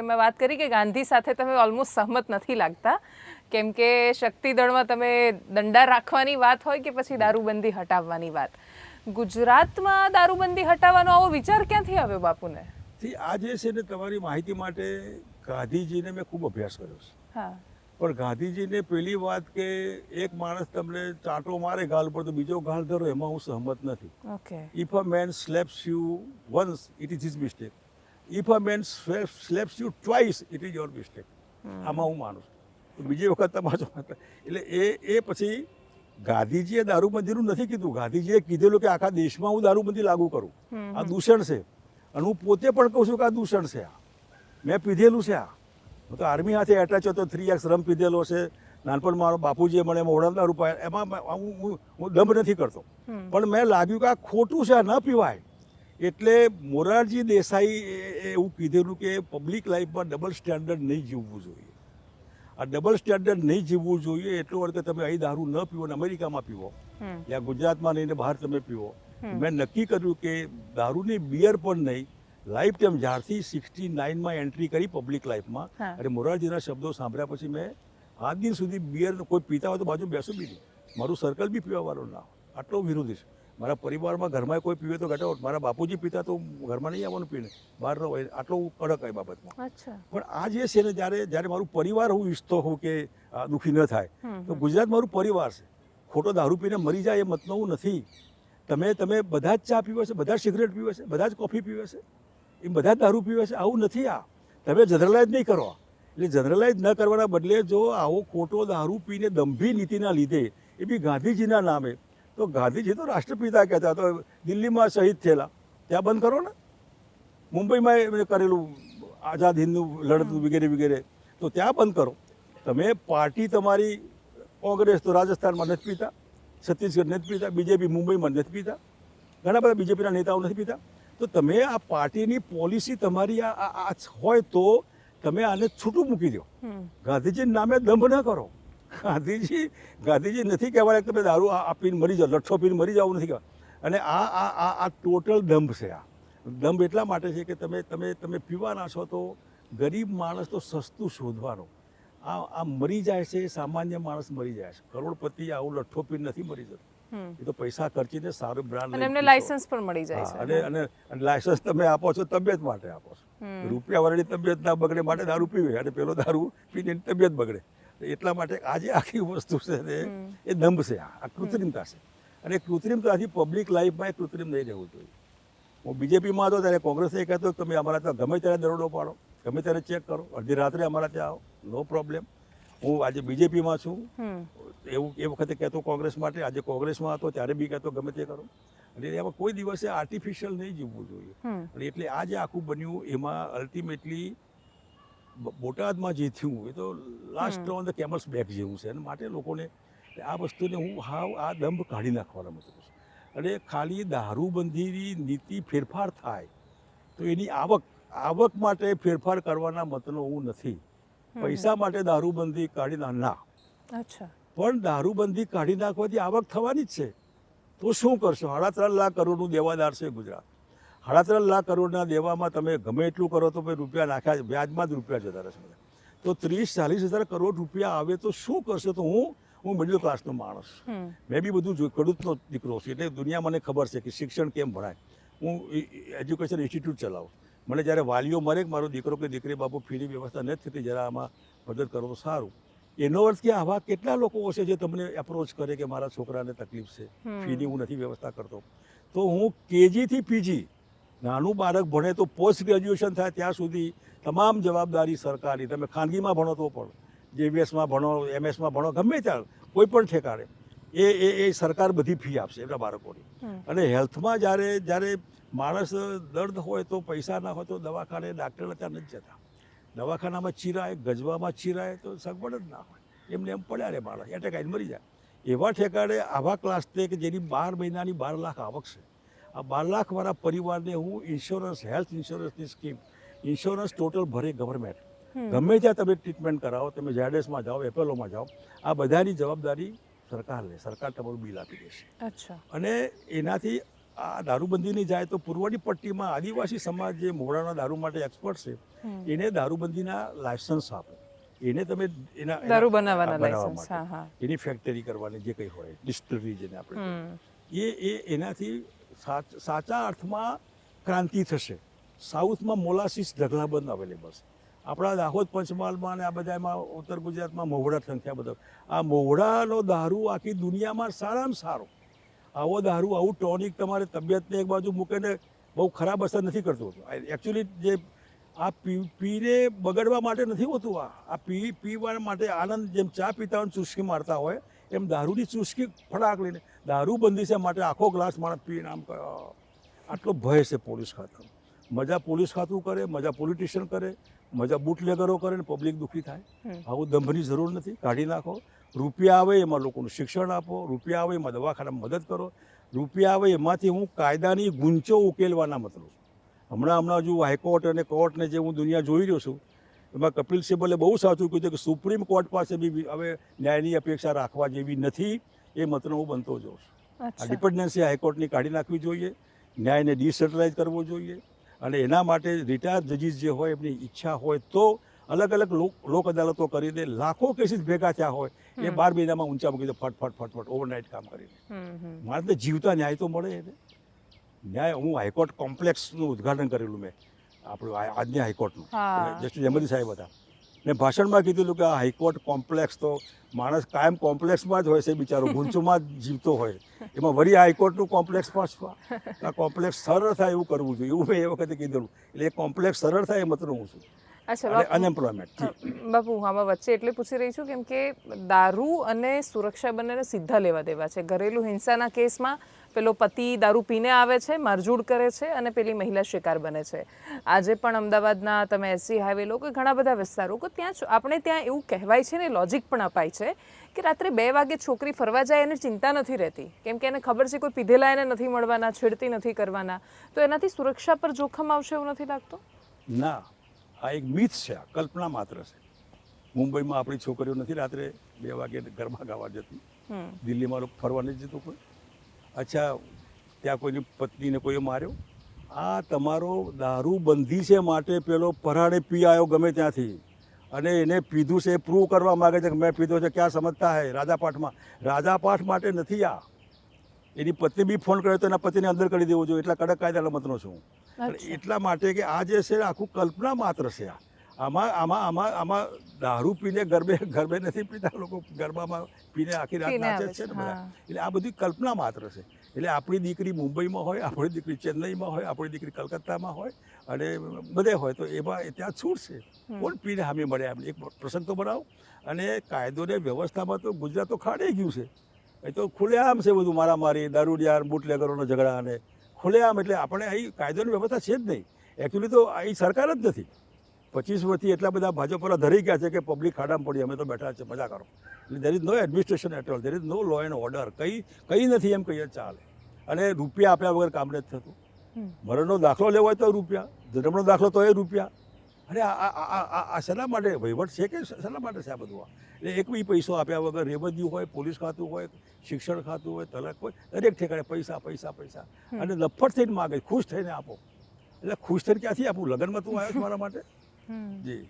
મેં વાત કરી કે ગાંધી સાથે તમે ઓલમોસ્ટ સહમત નથી લાગતા, કેમ કે શક્તિદળમાં તમે દંડા રાખવાની વાત હોય કે પછી દારૂબંધી હટાવવાની વાત, ગુજરાતમાં દારૂબંધી હટાવવાનો આવો વિચાર ક્યાંથી આવ્યો બાપુને? આ જે છે ને, તમારી માહિતી માટે ગાંધીજીને મેં ખૂબ અભ્યાસ કર્યો છે. હા, પણ ગાંધીજીને પેલી વાત કે એક માણસ તમને ચાંટો મારે ગાલ પર તો બીજો ગાલ ધરો, એમાં હું સહમત નથી. Okay. If a man slaps you once, it is his mistake. If a man slaps you twice, it is your mistake. આમાં હું માનું છું. તો બીજી વખત તમારો એટલે એ પછી ગાંધીજીએ દારૂબંધીનું નથી કીધું. ગાંધીજીએ કીધેલું કે આખા દેશમાં હું દારૂબંધી લાગુ કરું. આ દૂષણ છે. અને હું પોતે પણ કહું છું કે આ દૂષણ છે. મેં પીધેલું છે. હું તો આર્મી સાથે એટેચ હતો, 3X રમ પીધેલો છે. નાનપણ મારો બાપુજીએ મને મોઢામાં દારૂ પાયા, એમાં હું દંભ નથી કરતો. પણ મેં લાગ્યું કે આ ખોટું છે, આ ન પીવાય. એટલે મોરારજી દેસાઈ એવું કીધેલું કે પબ્લિક લાઈફમાં ડબલ સ્ટેન્ડર્ડ નહીં જીવવું જોઈએ. આ ડબલ સ્ટેન્ડર્ડ નહીં જીવવું જોઈએ એટલો અર્થ કે તમે અહીં દારૂ ન પીવો ને અમેરિકામાં પીવો, યા ગુજરાતમાં નહીં ને બહાર તમે પીવો. મેં નક્કી કર્યું કે દારૂની બિયર પણ નહીં. લાઈફ ટાઈમ જ્યારથી 69માં એન્ટ્રી કરી પબ્લિક લાઈફમાં, અને મોરારજીના શબ્દો સાંભળ્યા પછી મેં આજ દિન સુધી બિયર કોઈ પીતા હોય તો બાજુ બેસું બી નહીં. મારું સર્કલ બી પીવાવાળો ના હોય, આટલો વિરોધી છે. મારા પરિવારમાં ઘરમાં કોઈ પીવે તો ઘટાડો, મારા બાપુજી પીતા તો ઘરમાં નહીં આવવાનું પીને, બહાર ન હોય, આટલો કડક એ બાબતમાં. પણ આ જે છે ને, જ્યારે મારું પરિવાર હું ઈચ્છતો હોઉં કે દુઃખી ન થાય, તો ગુજરાત મારું પરિવાર છે. ખોટો દારૂ પીને મરી જાય એ મતલબ નથી. તમે બધા જ ચા પીવે છે, બધા જ સિગરેટ પીવે છે, બધા જ કોફી પીવે છે, એ બધા જ દારૂ પીવે છે. આવું નથી. આ તમે જનરલાઇઝ નહીં કરો. એટલે જનરલાઇઝ ન કરવાના બદલે જો આવો ખોટો દારૂ પીને દંભી નીતિના લીધે, એ બી ગાંધીજીના નામે, તો ગાંધીજી તો રાષ્ટ્રપિતા કહેતા. તો દિલ્હીમાં શહીદ થયેલા, ત્યાં બંધ કરો ને. મુંબઈમાં એમણે કરેલું આઝાદ હિંદનું લડતું વગેરે વગેરે, તો ત્યાં બંધ કરો. તમે પાર્ટી તમારી કોંગ્રેસ તો રાજસ્થાનમાં નથી પીતા, છત્તીસગઢ નથી પીતા, બીજેપી મુંબઈમાં નથી પીતા, ઘણા બધા બીજેપીના નેતાઓ નથી પીતા. તો તમે આ પાર્ટીની પોલિસી તમારી આ હોય તો તમે આને છૂટું મૂકી દો. ગાંધીજીના નામે દંભ ન કરો. ગાંધીજી નથી કહેવાય કે તમે દારૂ આપીને મરી જાઓ, લઠ્ઠો પીને મરી જાઓ, નથી કહેવાય. અને આ ટોટલ દંભ છે. આ દંભ એટલા માટે છે કે તમે પીવાના છો તો ગરીબ માણસ તો સસ્તું શોધવાનો. આ મરી જાય છે, સામાન્ય માણસ મરી જાય છે. કરોડપતિ આવું લઠ્ઠો પીને નથી મરી જતો. એ તો પૈસા ખર્ચીને સારું બ્રાન્ડ અને એમને લાયસન્સ પણ મળી જાય છે. અને લાયસન્સ તમે આપો છો તબિયત માટે આપો છો. રૂપિયા વાળી તબિયત ના બગડે માટે દારૂ પીવે, અને પેલો દારૂ પીને તબિયત બગડે. એટલા માટે આજે આખી વસ્તુ છે ને, એ દંભ છે. આ કૃત્રિમતા છે. અને કૃત્રિમતાથી પબ્લિક લાઈફમાં એ કૃત્રિમ નહીં રહેવું જોઈએ. હું બીજેપીમાં હતો ત્યારે કોંગ્રેસે કહેતો તમે અમારા ત્યાં ગમે ત્યારે દરોડો પાડો, ગમે ત્યારે ચેક કરો, અડધી રાત્રે અમારા ત્યાં આવો, નો પ્રોબ્લેમ. હું આજે બીજેપીમાં છું, એવું એ વખતે કહેતો કોંગ્રેસ માટે, આજે કોંગ્રેસમાં હતો ત્યારે બી કહેતો ગમે તે કરો. એટલે એમાં કોઈ દિવસે આર્ટિફિશિયલ નહીં જીવવું જોઈએ. અને એટલે આ જે આખું બન્યું એમાં અલ્ટિમેટલી બોટાદમાં જે થયું એ તો last on the camels back જેવું છે. અને માટે લોકોને આ વસ્તુને હું આ દંભ કાઢી નાખવાનો મતલબ છે. અને ખાલી દારૂબંધીની નીતિ ફેરફાર થાય તો એની આવક માટે ફેરફાર કરવાના મતનો હું નથી. પૈસા માટે દારૂબંધી કાઢી ના. અચ્છા. પણ દારૂબંધી કાઢી નાખવાથી આવક થવાની જ છે. તો શું કરશો? 3.5 લાખ કરોડનું દેવાદાર છે ગુજરાત. 3.5 લાખ કરોડના દેવામાં તમે ગમે એટલું કરો તો રૂપિયા નાખ્યા, વ્યાજમાં જ રૂપિયા જતા રહેશે. તો 30-40 હજાર કરોડ રૂપિયા આવે તો શું કરશો? તો હું મિડલ ક્લાસનો માણસ, મેં બી બધું જોયું, ખેડૂતનો દીકરો છું, એટલે દુનિયા મને ખબર છે કે શિક્ષણ કેમ ભણાય. હું એજ્યુકેશન ઇન્સ્ટિટ્યૂટ ચલાવું. મને જ્યારે વાલીઓ મરે કે મારો દીકરો કે દીકરી બાપુ ફીની વ્યવસ્થા નથી થતી, જરા આમાં મદદ કરો તો સારું. એનો અર્થ કે આવા કેટલા લોકો હશે જે તમને એપ્રોચ કરે કે મારા છોકરાને તકલીફ છે, ફીની હું નથી વ્યવસ્થા કરતો. તો હું કેજીથી પીજી, નાનું બાળક ભણે તો પોસ્ટ ગ્રેજ્યુએશન થાય ત્યાં સુધી તમામ જવાબદારી સરકારી. તમે ખાનગીમાં ભણો તો પણ, JVSમાં ભણો, MS માં ભણો, ગમે ત્યાં કોઈ પણ ઠેકાણે એ સરકાર બધી ફી આપશે એમના બાળકોની. અને હેલ્થમાં જ્યારે માણસ દર્દ હોય તો પૈસા ના હોય તો દવાખાને ડાક્ટર ત્યાં નથી જતા. દવાખાનામાં ચીરાય, ગજવામાં ચીરાય તો સગવડ જ ના હોય. એમને એમ પડ્યા રે માણસ, એટેક આવીને મરી જાય. એવા ઠેકાણે આવા ક્લાસ કે જેની 12 મહિનાની 12 લાખ આવક છે, આ 12 લાખવાળા પરિવારને હું ઇન્સ્યોરન્સ, હેલ્થ ઇન્સ્યોરન્સની સ્કીમ, ઇન્સ્યોરન્સ ટોટલ ભરે ગવર્મેન્ટ. ગમે ત્યાં તમે ટ્રીટમેન્ટ કરાવો, તમે ઝાયડસમાં જાઓ, એપોલોમાં જાઓ, આ બધાની જવાબદારી સરકાર લે. સરકાર તમારું બિલ આપી દેશે. અચ્છા. અને એનાથી આ દારૂબંધીની જાય તો પૂર્વની પટ્ટીમાં આદિવાસી સમાજ જે મોડાના દારૂ માટે એક્સપર્ટ છે એને દારૂબંધીના લાયસન્સ આપે, એને તમે એના દારૂ બનાવવાના બનાવવા લાયસન્સ, હા, હા. માટે એની ફેક્ટરી કરવાની જે કંઈ હોય ડિસ્ટિલરી જેને આપણે કહીએ. એનાથી સાચા અર્થમાં ક્રાંતિ થશે. સાઉથમાં મોલાસીસ ઢગલાબંધ અવેલેબલ છે. આપણા દાહોદ પંચમહાલમાં અને આ બધામાં ઉત્તર ગુજરાતમાં મહુડા સંખ્યા બધા. આ મહુડાનો દારૂ આખી દુનિયામાં સારામાં સારો. આવો દારૂ, આવું ટોનિક તમારે તબિયતને એક બાજુ મૂકીને બહુ ખરાબ અસર નથી કરતું હોતું. એકચ્યુઅલી જે આ પીને બગડવા માટે નથી હોતું. આ પીવા માટે આનંદ, જેમ ચા પીતા હોય ચુસ્કી મારતા હોય એમ દારૂની ચુસ્કી ફટાક લઈને દારૂ બંધી છે માટે આખો ગ્લાસ માણસ પીને આમ આટલો ભય છે પોલીસ ખાતાનો. મજા પોલીસ ખાતું કરે, મજા પોલિટિશિયન કરે, મજા બુટલેગરો કરે ને પબ્લિક દુઃખી થાય. આવું દંભની જરૂર નથી, કાઢી નાખો. રૂપિયા આવે એમાં લોકોનું શિક્ષણ આપો, રૂપિયા આવે એમાં દવાખાનામાં મદદ કરો, રૂપિયા આવે એમાંથી હું કાયદાની ગુંચો ઉકેલવાના મતલબ છું. હમણાં જો હાઈકોર્ટ અને કોર્ટને જે હું દુનિયા જોઈ રહ્યો છું એમાં કપિલ સિબ્બલે બહુ સાચું કીધું કે સુપ્રીમ કોર્ટ પાસે બી હવે ન્યાયની અપેક્ષા રાખવા જેવી નથી. એ મતનો હું બનતો જોઉં છું. આ ડિપેન્ડન્સી હાઈકોર્ટની કાઢી નાખવી જોઈએ, ન્યાયને ડિસેન્ટ્રલાઇઝ કરવો જોઈએ અને એના માટે રિટાયર્ડ જજીસ જે હોય એમની ઈચ્છા હોય તો અલગ અલગ લોક અદાલતો કરીને લાખો કેસીસ ભેગા થયા હોય એ 12 મહિનામાં ઊંચા મૂકી દે, ફટ ઓવરનાઇટ કામ કરીને. મારે જીવતા ન્યાય તો મળે એને. ન્યાય, હું હાઈકોર્ટ કોમ્પ્લેક્સનું ઉદ્ઘાટન કરેલું મેં આપણું આજની હાઈકોર્ટનું, જસ્ટિસ અહેમદી સાહેબ હતા. મેં ભાષણમાં કીધેલું કે આ હાઈકોર્ટ કોમ્પ્લેક્સ તો માણસ કાયમ કોમ્પ્લેક્સમાં જ હોય છે બિચારો, ગુંચુમાં જ જીવતો હોય. એમાં વળી હાઈકોર્ટનું કોમ્પ્લેક્સ પાછું, આ કોમ્પ્લેક્સ સરળ થાય એવું કરવું જોઈએ, એવું મેં એ વખતે કીધેલું. એટલે એ કોમ્પ્લેક્સ સરળ થાય એ મતનું હું છું. અનએમ્પ્લોયમેન્ટ બાપુ, આમાં વચ્ચે એટલે પૂછી રહી છું કેમ કે દારૂ અને સુરક્ષા બંનેને સીધા લેવા દેવા છે. ઘરેલું હિંસાના કેસમાં પેલો પતિ દારૂ પીને આવે છે, મારઝૂડ કરે છે અને પેલી મહિલા શિકાર બને છે. આજે પણ અમદાવાદના તમે એસજી હાઈવે લો કે ઘણા બધા વિસ્તારો કે ત્યાં આપણે ત્યાં એવું કહેવાય છે ને લોજિક પણ અપાય છે કે રાત્રે 2 વાગે છોકરી ફરવા જાય એને ચિંતા નથી રહેતી કેમ કે એને ખબર છે કોઈ પીધેલા એને નથી મળવાના, છેડતી નથી કરવાના. તો એનાથી સુરક્ષા પર જોખમ આવશે એવું નથી લાગતું? ના, આ એક મિથ છે, કલ્પના માત્ર છે. મુંબઈમાં આપણી છોકરીઓ નથી રાત્રે 2 વાગે ગરબા ગાવા જતી, દિલ્હીમાં લોકો ફરવા નથી જતું કોઈ. અચ્છા, ત્યાં કોઈની પત્નીને કોઈએ માર્યો? આ તમારો દારૂ બંધી છે માટે પેલો પરાણે પી આવ્યો ગમે ત્યાંથી અને એને પીધું છે એ પ્રૂવ કરવા માગે છે કે મેં પીધો છે. ક્યાં સમજતા હે રાજાપાઠમાં? રાજાપાઠ માટે નથી આ. એની પત્ની બી ફોન કરે તો એના પતિને અંદર કરી દેવો જોઈએ. એટલા કડક કાયદાના મતનો છું. એટલા માટે કે આ જે છે આખું કલ્પના માત્ર છે. આમાં દારૂ પીને ગરબે નથી પીતા લોકો, ગરબામાં પીને આખી રાત નાચે છે ને બધા. એટલે આ બધી કલ્પના માત્ર છે. એટલે આપણી દીકરી મુંબઈમાં હોય, આપણી દીકરી ચેન્નઈમાં હોય, આપણી દીકરી કલકત્તામાં હોય અને બધે હોય તો એમાં ત્યાં છૂટ છે. કોણ પીને હામી મળે? એમ એક પ્રસંગ તો બનાવો. અને કાયદોને વ્યવસ્થામાં તો ગુજરાત તો ખાડે ગયું છે. એ તો ખુલ્લેઆમ છે બધું, મારામારી, દારૂડિયા, બુટલેગરોનો ઝઘડા અને ખુલ્લેઆમ. એટલે આપણે અહીં કાયદોની વ્યવસ્થા છે જ નહીં. એકચ્યુઅલી તો અહીં સરકાર જ નથી. 25 વર્ષથી એટલા બધા ભાજપવાળા ધરી ગયા છે કે પબ્લિક ખાડામાં પડી, અમે તો બેઠા છે, મજા કરો. એટલે there is no administration at all, there is no law and order. કંઈ નથી એમ કહીએ ચાલે. અને રૂપિયા આપ્યા વગર કામ નથી થતું. મરણનો દાખલો લેવો હોય તો રૂપિયા, જન્મનો દાખલો તો એ રૂપિયા. અરે આ શેના માટે વહીવટ છે કે શેના માટે છે આ બધું? એટલે એક બી પૈસો આપ્યા વગર રેવન્યુ હોય, પોલીસ ખાતું હોય, શિક્ષણ ખાતું હોય, તલાક હોય, દરેક ઠેકાણે પૈસા પૈસા પૈસા. અને લફટ થઈને માગે, ખુશ થઈને આપો. એટલે ખુશ થઈને ક્યાંથી આપું? લગ્નમાં તું આવ્યો છો મારા માટે? જી.